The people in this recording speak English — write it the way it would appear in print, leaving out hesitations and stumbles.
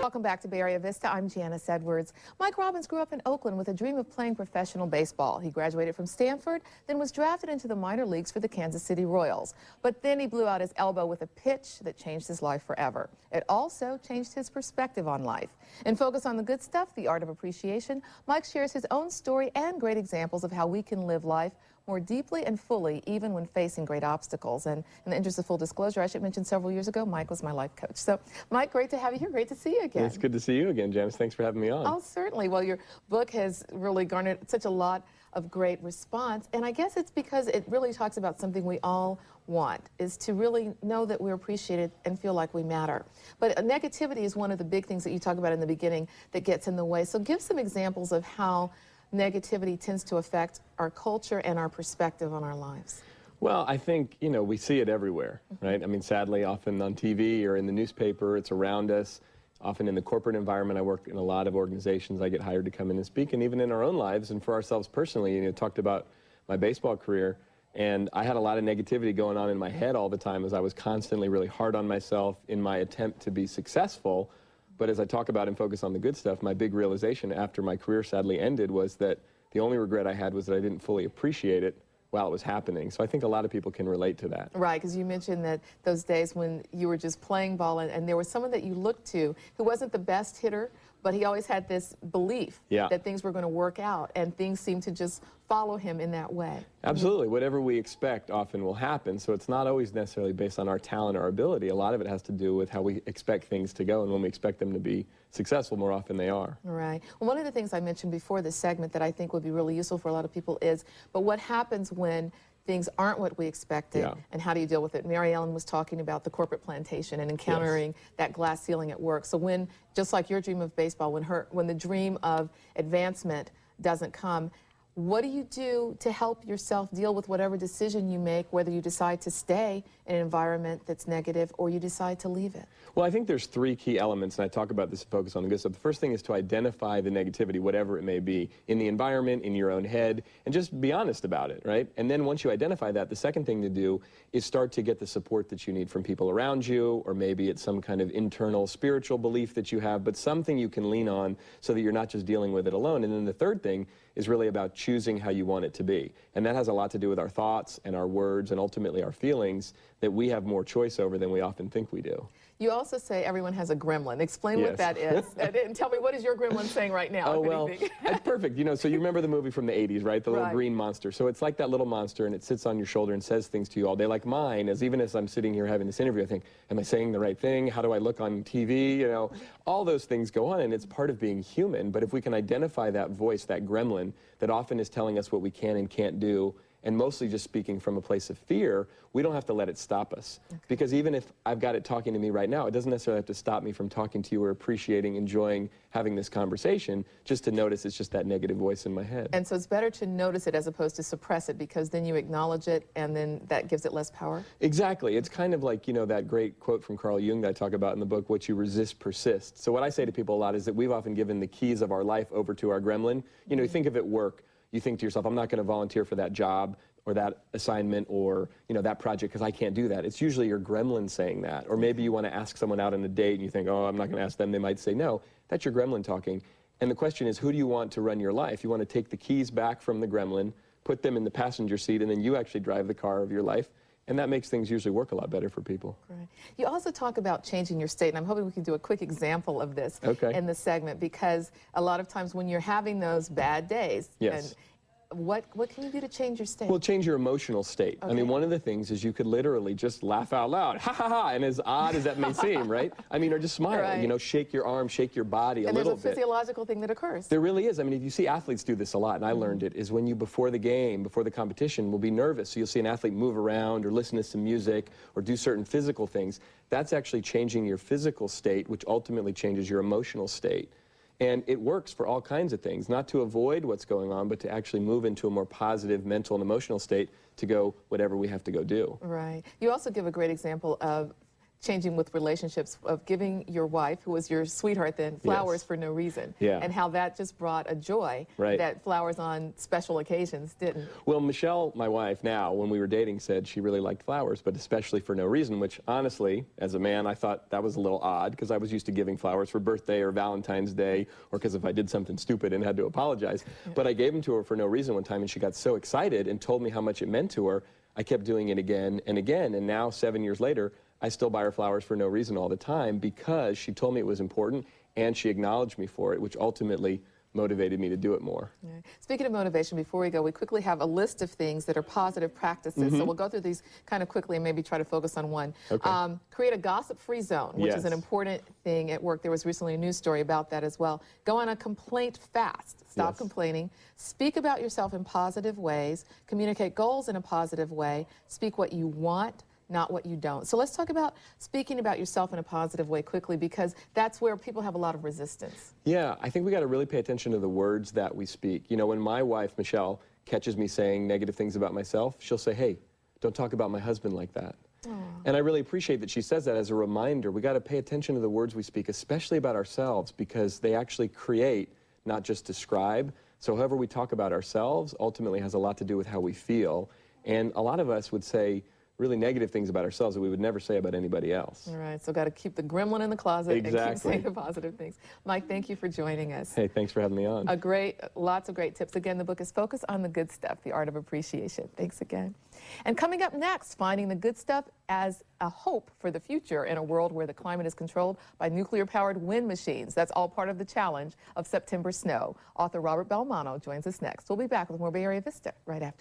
Welcome back to Bay Area Vista. I'm Janice Edwards. Mike Robbins grew up in Oakland with a dream of playing professional baseball. He graduated from Stanford, then was drafted into the minor leagues for the Kansas City Royals. But then he blew out his elbow with a pitch that changed his life forever. It also changed his perspective on life. In Focus on the Good Stuff, The Art of Appreciation, Mike shares his own story and great examples of how we can live life more deeply and fully, even when facing great obstacles. And in the interest of full disclosure, I should mention several years ago, Mike was my life coach. So, Mike, great to have you here. Great to see you again. It's good to see you again, Janice. Thanks for having me on. Oh, certainly. Well, your book has really garnered such a lot of great response. And I guess it's because it really talks about something we all want, is to really know that we're appreciated and feel like we matter. But negativity is one of the big things that you talk about in the beginning that gets in the way. So give some examples of how negativity tends to affect our culture and our perspective on our lives. Well, I think, you know, we see it everywhere, right? I mean, sadly, often on TV or in the newspaper, it's around us. Often in the corporate environment, I work in a lot of organizations. I get hired to come in and speak, and even in our own lives and for ourselves personally. You know, talked about my baseball career, and I had a lot of negativity going on in my head all the time as I was constantly really hard on myself in my attempt to be successful. But as I talk about and focus on the good stuff, my big realization after my career sadly ended was that the only regret I had was that I didn't fully appreciate it while it was happening. So I think a lot of people can relate to that. Right, because you mentioned that those days when you were just playing ball and there was someone that you looked to who wasn't the best hitter, but he always had this belief that things were going to work out, and things seemed to just follow him in that way. Absolutely. Whatever we expect often will happen, so it's not always necessarily based on our talent or ability. A lot of it has to do with how we expect things to go, and when we expect them to be successful, more often they are. Right. Well, one of the things I mentioned before this segment that I think would be really useful for a lot of people is, but what happens when things aren't what we expected, and how do you deal with it? Mary Ellen was talking about the corporate plantation and encountering that glass ceiling at work. So when, just like your dream of baseball, when the dream of advancement doesn't come, what do you do to help yourself deal with whatever decision you make, whether you decide to stay in an environment that's negative or you decide to leave it? Well, I think there's three key elements, and I talk about this in Focus on the Good Stuff. The first thing is to identify the negativity, whatever it may be, in the environment, in your own head, and just be honest about it, right? And then once you identify that, the second thing to do is start to get the support that you need from people around you, or maybe it's some kind of internal spiritual belief that you have, but something you can lean on so that you're not just dealing with it alone. And then the third thing is really about choosing how you want it to be. And that has a lot to do with our thoughts and our words and ultimately our feelings that we have more choice over than we often think we do. You also say everyone has a gremlin. Explain what that is. And tell me, what is your gremlin saying right now? Oh, well, that's perfect. You know, so you remember the movie from the 80s, right? The little green monster. So it's like that little monster, and it sits on your shoulder and says things to you all day. Like mine, even as I'm sitting here having this interview, I think, am I saying the right thing? How do I look on TV? You know, all those things go on, and it's part of being human. But if we can identify that voice, that gremlin, that often is telling us what we can and can't do, and mostly just speaking from a place of fear, we don't have to let it stop us. Because even if I've got it talking to me right now, it doesn't necessarily have to stop me from talking to you or appreciating, enjoying having this conversation, just to notice it's just that negative voice in my head. And so it's better to notice it as opposed to suppress it, because then you acknowledge it and then that gives it less power? Exactly. It's kind of like, you know, that great quote from Carl Jung that I talk about in the book, what you resist persists. So what I say to people a lot is that we've often given the keys of our life over to our gremlin. You know, you think of it work. You think to yourself, I'm not going to volunteer for that job or that assignment or, you know, that project because I can't do that. It's usually your gremlin saying that. Or maybe you want to ask someone out on a date and you think, oh, I'm not going to ask them. They might say no. That's your gremlin talking. And the question is, who do you want to run your life? You want to take the keys back from the gremlin, put them in the passenger seat, and then you actually drive the car of your life. And that makes things usually work a lot better for people. Right. You also talk about changing your state, and I'm hoping we can do a quick example of this in the segment, because a lot of times when you're having those bad days, and what can you do to change your state? Well, change your emotional state. I mean, one of the things is you could literally just laugh out loud, ha ha ha, and as odd as that may seem, right? I mean, or just smile, you know, shake your arm, shake your body a little bit. And there's a physiological thing that occurs. There really is. I mean, if you see athletes do this a lot, and I learned it, is when you, before the game, before the competition, will be nervous. So you'll see an athlete move around or listen to some music or do certain physical things. That's actually changing your physical state, which ultimately changes your emotional state. And it works for all kinds of things, not to avoid what's going on, but to actually move into a more positive mental and emotional state to go whatever we have to go do. Right. You also give a great example of changing with relationships, of giving your wife, who was your sweetheart then, flowers for no reason. Yeah. And how that just brought a joy that flowers on special occasions didn't. Well, Michelle, my wife now, when we were dating, said she really liked flowers, but especially for no reason, which honestly, as a man, I thought that was a little odd, because I was used to giving flowers for birthday or Valentine's Day, or because if I did something stupid and had to apologize. But I gave them to her for no reason one time, and she got so excited and told me how much it meant to her. I kept doing it again and again, and now 7 years later, I still buy her flowers for no reason all the time, because she told me it was important and she acknowledged me for it, which ultimately motivated me to do it more. Right. Speaking of motivation, before we go, we quickly have a list of things that are positive practices. So we'll go through these kind of quickly and maybe try to focus on one. Okay. Create a gossip-free zone, which is an important thing at work. There was recently a news story about that as well. Go on a complaint fast. Stop complaining. Speak about yourself in positive ways. Communicate goals in a positive way. Speak what you want, not what you don't. So let's talk about speaking about yourself in a positive way quickly, because that's where people have a lot of resistance. Yeah, I think we got to really pay attention to the words that we speak. You know, when my wife, Michelle, catches me saying negative things about myself, she'll say, hey, don't talk about my husband like that. And I really appreciate that she says that as a reminder. We got to pay attention to the words we speak, especially about ourselves, because they actually create, not just describe. So however we talk about ourselves ultimately has a lot to do with how we feel. And a lot of us would say really negative things about ourselves that we would never say about anybody else. All right, so got to keep the gremlin in the closet and keep saying the positive things. Mike, thank you for joining us. Hey, thanks for having me on. Lots of great tips. Again, the book is Focus on the Good Stuff, The Art of Appreciation. Thanks again. And coming up next, finding the good stuff as a hope for the future in a world where the climate is controlled by nuclear-powered wind machines. That's all part of the challenge of September snow. Author Robert Belmano joins us next. We'll be back with more Bay Area Vista right after.